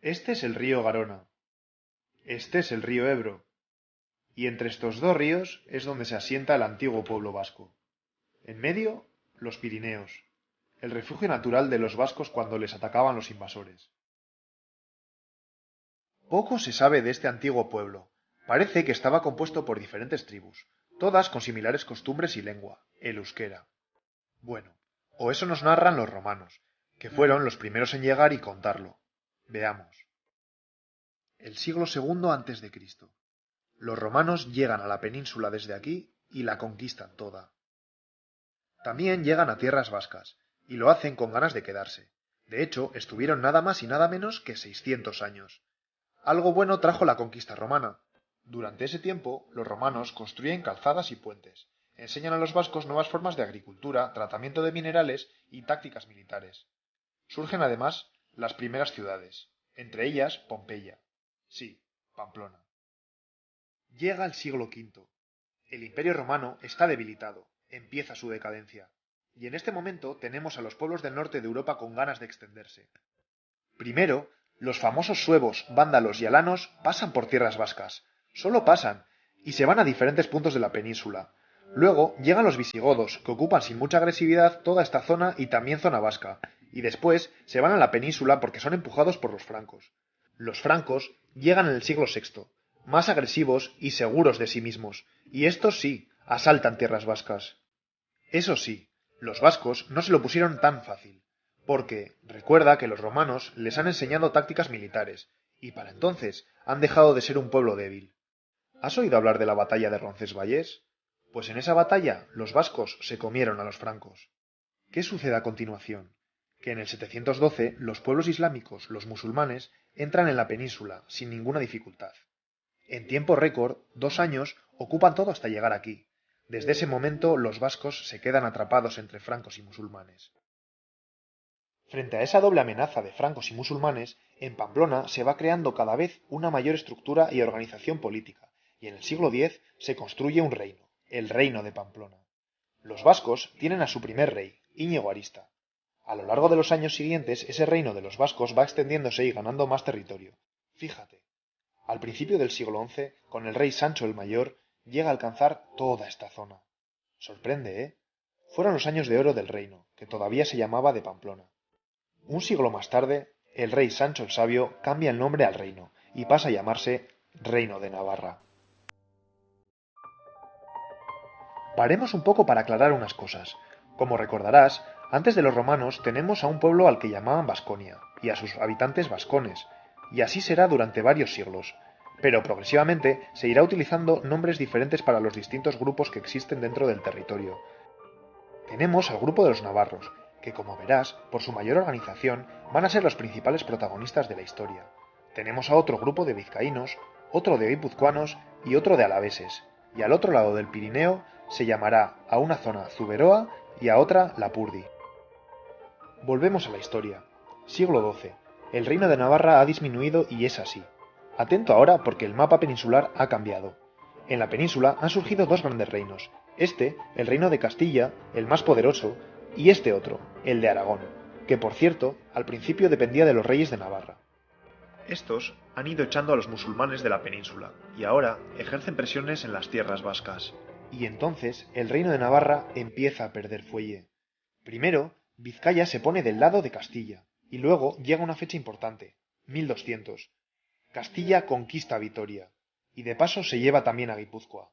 Este es el río Garona. Este es el río Ebro. Y entre estos dos ríos es donde se asienta el antiguo pueblo vasco. En medio, los Pirineos, el refugio natural de los vascos cuando les atacaban los invasores. Poco se sabe de este antiguo pueblo. Parece que estaba compuesto por diferentes tribus, todas con similares costumbres y lengua, el euskera. Bueno, o eso nos narran los romanos, que fueron los primeros en llegar y contarlo. Veamos. El siglo segundo antes de Cristo. Los romanos llegan a la península desde aquí y la conquistan toda. También llegan a tierras vascas, y lo hacen con ganas de quedarse. De hecho, estuvieron nada más y nada menos que 600 años. Algo bueno trajo la conquista romana. Durante ese tiempo, los romanos construyen calzadas y puentes, enseñan a los vascos nuevas formas de agricultura, tratamiento de minerales y tácticas militares. Surgen además las primeras ciudades, entre ellas Pompeya. Sí, Pamplona. Llega el siglo V. El Imperio romano está debilitado, empieza su decadencia. Y en este momento tenemos a los pueblos del norte de Europa con ganas de extenderse. Primero, los famosos suevos, vándalos y alanos pasan por tierras vascas. Solo pasan, y se van a diferentes puntos de la península. Luego llegan los visigodos, que ocupan sin mucha agresividad toda esta zona y también zona vasca, y después se van a la península porque son empujados por los francos. Los francos llegan en el siglo VI, más agresivos y seguros de sí mismos, y estos sí, asaltan tierras vascas. Eso sí, los vascos no se lo pusieron tan fácil, porque recuerda que los romanos les han enseñado tácticas militares, y para entonces han dejado de ser un pueblo débil. ¿Has oído hablar de la batalla de Roncesvalles? Pues en esa batalla los vascos se comieron a los francos. ¿Qué sucede a continuación? Que en el 712 los pueblos islámicos, los musulmanes, entran en la península sin ninguna dificultad. En tiempo récord, 2 años, ocupan todo hasta llegar aquí. Desde ese momento los vascos se quedan atrapados entre francos y musulmanes. Frente a esa doble amenaza de francos y musulmanes, en Pamplona se va creando cada vez una mayor estructura y organización política, y en el siglo X se construye un reino, el Reino de Pamplona. Los vascos tienen a su primer rey, Íñigo Arista. A lo largo de los años siguientes, ese reino de los vascos va extendiéndose y ganando más territorio. Fíjate, al principio del siglo XI, con el rey Sancho el Mayor, llega a alcanzar toda esta zona. Sorprende, ¿eh? Fueron los años de oro del reino, que todavía se llamaba de Pamplona. Un siglo más tarde, el rey Sancho el Sabio cambia el nombre al reino y pasa a llamarse Reino de Navarra. Paremos un poco para aclarar unas cosas. Como recordarás, antes de los romanos tenemos a un pueblo al que llamaban Vasconia y a sus habitantes vascones, y así será durante varios siglos. Pero progresivamente se irá utilizando nombres diferentes para los distintos grupos que existen dentro del territorio. Tenemos al grupo de los navarros, que como verás, por su mayor organización, van a ser los principales protagonistas de la historia. Tenemos a otro grupo de vizcaínos, otro de guipuzcoanos y otro de alaveses, y al otro lado del Pirineo se llamará a una zona Zuberoa y a otra Lapurdi. Volvemos a la historia. Siglo XII. El reino de Navarra ha disminuido y es así. Atento ahora porque el mapa peninsular ha cambiado. En la península han surgido dos grandes reinos. Este, el reino de Castilla, el más poderoso, y este otro, el de Aragón, que por cierto, al principio dependía de los reyes de Navarra. Estos han ido echando a los musulmanes de la península, y ahora ejercen presiones en las tierras vascas. Y entonces el reino de Navarra empieza a perder fuelle. Primero, Vizcaya se pone del lado de Castilla, y luego llega una fecha importante, 1200. Castilla conquista a Vitoria, y de paso se lleva también a Guipúzcoa.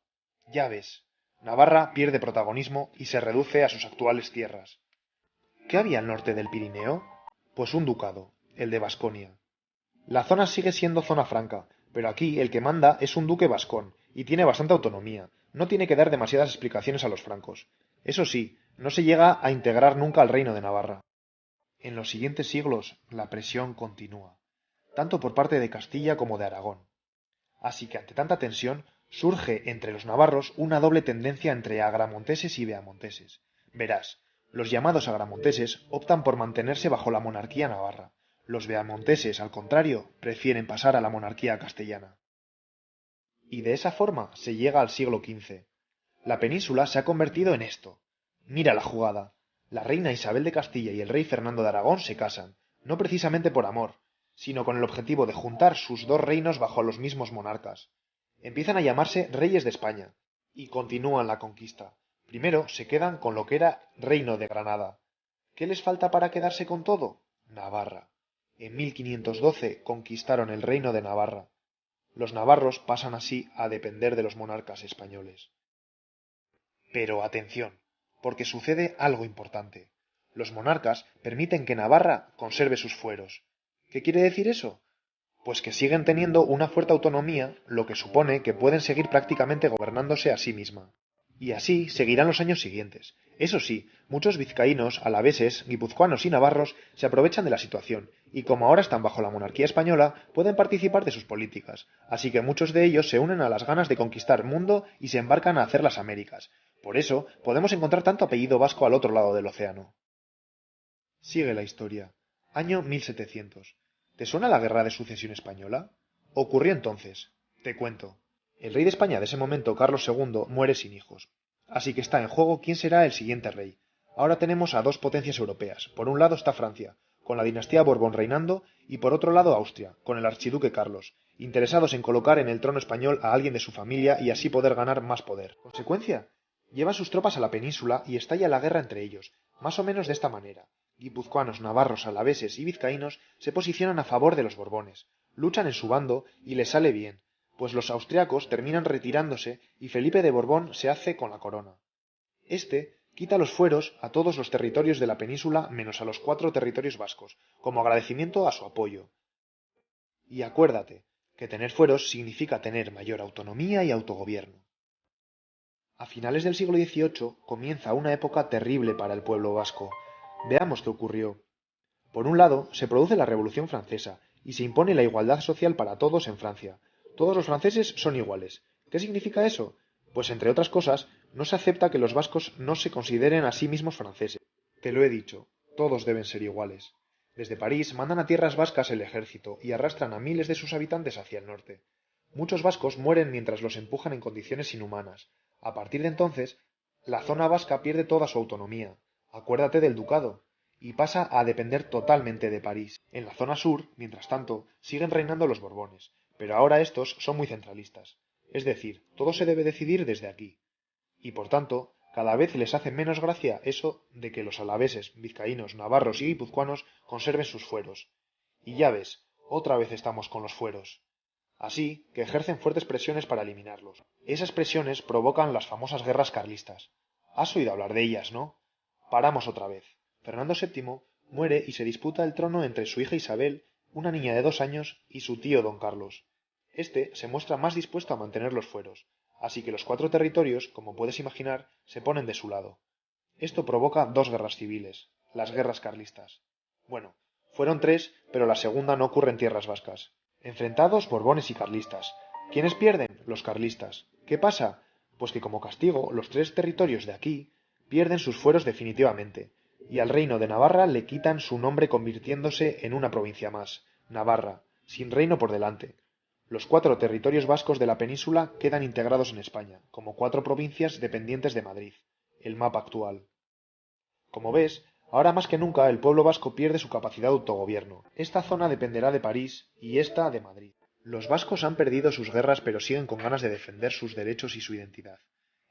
Ya ves, Navarra pierde protagonismo y se reduce a sus actuales tierras. ¿Qué había al norte del Pirineo? Pues un ducado, el de Vasconia. La zona sigue siendo zona franca, pero aquí el que manda es un duque vascón, y tiene bastante autonomía, no tiene que dar demasiadas explicaciones a los francos. Eso sí, no se llega a integrar nunca al reino de Navarra. En los siguientes siglos, la presión continúa, tanto por parte de Castilla como de Aragón. Así que ante tanta tensión, surge entre los navarros una doble tendencia entre agramonteses y beamonteses. Verás, los llamados agramonteses optan por mantenerse bajo la monarquía navarra. Los beamonteses, al contrario, prefieren pasar a la monarquía castellana. Y de esa forma se llega al siglo XV. La península se ha convertido en esto. Mira la jugada. La reina Isabel de Castilla y el rey Fernando de Aragón se casan, no precisamente por amor, sino con el objetivo de juntar sus dos reinos bajo los mismos monarcas. Empiezan a llamarse reyes de España, y continúan la conquista. Primero se quedan con lo que era Reino de Granada. ¿Qué les falta para quedarse con todo? Navarra. En 1512 conquistaron el Reino de Navarra. Los navarros pasan así a depender de los monarcas españoles. Pero atención, porque sucede algo importante. Los monarcas permiten que Navarra conserve sus fueros. ¿Qué quiere decir eso? Pues que siguen teniendo una fuerte autonomía, lo que supone que pueden seguir prácticamente gobernándose a sí misma. Y así seguirán los años siguientes. Eso sí, muchos vizcaínos, alaveses, guipuzcoanos y navarros se aprovechan de la situación, y como ahora están bajo la monarquía española, pueden participar de sus políticas, así que muchos de ellos se unen a las ganas de conquistar mundo y se embarcan a hacer las Américas. Por eso podemos encontrar tanto apellido vasco al otro lado del océano. Sigue la historia. Año 1700. ¿Te suena la Guerra de Sucesión Española? Ocurrió entonces. Te cuento. El rey de España de ese momento, Carlos II, muere sin hijos. Así que está en juego quién será el siguiente rey. Ahora tenemos a dos potencias europeas. Por un lado está Francia, con la dinastía Borbón reinando, y por otro lado Austria, con el archiduque Carlos, interesados en colocar en el trono español a alguien de su familia y así poder ganar más poder. ¿Consecuencia? Llevan sus tropas a la península y estalla la guerra entre ellos, más o menos de esta manera. Guipuzcoanos, navarros, alaveses y vizcaínos se posicionan a favor de los Borbones, luchan en su bando y les sale bien, pues los austriacos terminan retirándose y Felipe de Borbón se hace con la corona. Este quita los fueros a todos los territorios de la península menos a los 4 territorios vascos, como agradecimiento a su apoyo. Y acuérdate que tener fueros significa tener mayor autonomía y autogobierno. A finales del siglo XVIII comienza una época terrible para el pueblo vasco. Veamos qué ocurrió. Por un lado, se produce la Revolución Francesa y se impone la igualdad social para todos en Francia. Todos los franceses son iguales. ¿Qué significa eso? Pues entre otras cosas, no se acepta que los vascos no se consideren a sí mismos franceses. Te lo he dicho, todos deben ser iguales. Desde París mandan a tierras vascas el ejército y arrastran a miles de sus habitantes hacia el norte. Muchos vascos mueren mientras los empujan en condiciones inhumanas. A partir de entonces, la zona vasca pierde toda su autonomía. Acuérdate del ducado y pasa a depender totalmente de París. En la zona sur, mientras tanto, siguen reinando los Borbones, pero ahora estos son muy centralistas. Es decir, todo se debe decidir desde aquí. Y por tanto, cada vez les hace menos gracia eso de que los alaveses, vizcaínos, navarros y guipuzcoanos conserven sus fueros. Y ya ves, otra vez estamos con los fueros. Así que ejercen fuertes presiones para eliminarlos. Esas presiones provocan las famosas guerras carlistas. Has oído hablar de ellas, ¿no? Paramos otra vez. Fernando VII muere y se disputa el trono entre su hija Isabel, una niña de 2 años, y su tío don Carlos. Este se muestra más dispuesto a mantener los fueros, así que los 4 territorios, como puedes imaginar, se ponen de su lado. Esto provoca 2 guerras civiles, las guerras carlistas. Bueno, fueron 3, pero la segunda no ocurre en tierras vascas. Enfrentados Borbones y carlistas. ¿Quiénes pierden? Los carlistas. ¿Qué pasa? Pues que como castigo, los 3 territorios de aquí pierden sus fueros definitivamente, y al reino de Navarra le quitan su nombre convirtiéndose en una provincia más, Navarra, sin reino por delante. Los 4 territorios vascos de la península quedan integrados en España, como 4 provincias dependientes de Madrid, el mapa actual. Como ves, ahora más que nunca el pueblo vasco pierde su capacidad de autogobierno. Esta zona dependerá de París y esta de Madrid. Los vascos han perdido sus guerras pero siguen con ganas de defender sus derechos y su identidad.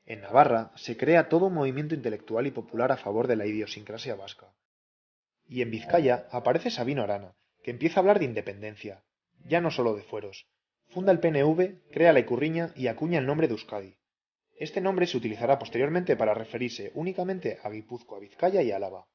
En Navarra se crea todo un movimiento intelectual y popular a favor de la idiosincrasia vasca. Y en Vizcaya aparece Sabino Arana, que empieza a hablar de independencia, ya no solo de fueros. Funda el PNV, crea la Ikurriña y acuña el nombre de Euskadi. Este nombre se utilizará posteriormente para referirse únicamente a Guipúzcoa, Vizcaya y Álava.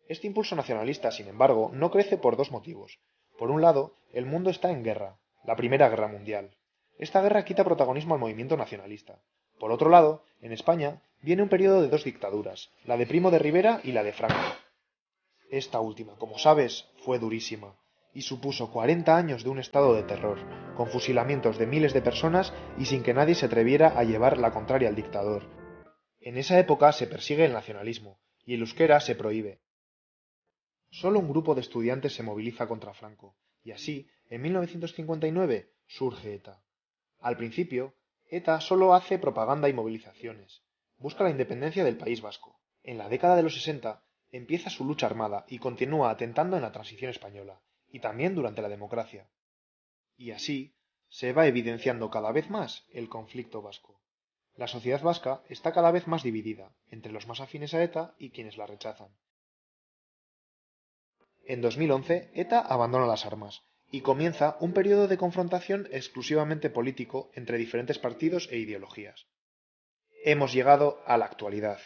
Este impulso nacionalista, sin embargo, no crece por 2 motivos. Por un lado, el mundo está en guerra, la Primera Guerra Mundial. Esta guerra quita protagonismo al movimiento nacionalista. Por otro lado, en España viene un periodo de 2 dictaduras, la de Primo de Rivera y la de Franco. Esta última, como sabes, fue durísima y supuso 40 años de un estado de terror, con fusilamientos de miles de personas y sin que nadie se atreviera a llevar la contraria al dictador. En esa época se persigue el nacionalismo y el euskera se prohíbe. Solo un grupo de estudiantes se moviliza contra Franco, y así, en 1959, surge ETA. Al principio, ETA solo hace propaganda y movilizaciones. Busca la independencia del País Vasco. En la década de los 60 empieza su lucha armada y continúa atentando en la transición española. y también durante la democracia. Y así se va evidenciando cada vez más el conflicto vasco. La sociedad vasca está cada vez más dividida entre los más afines a ETA y quienes la rechazan. En 2011, ETA abandona las armas y comienza un periodo de confrontación exclusivamente político entre diferentes partidos e ideologías. Hemos llegado a la actualidad.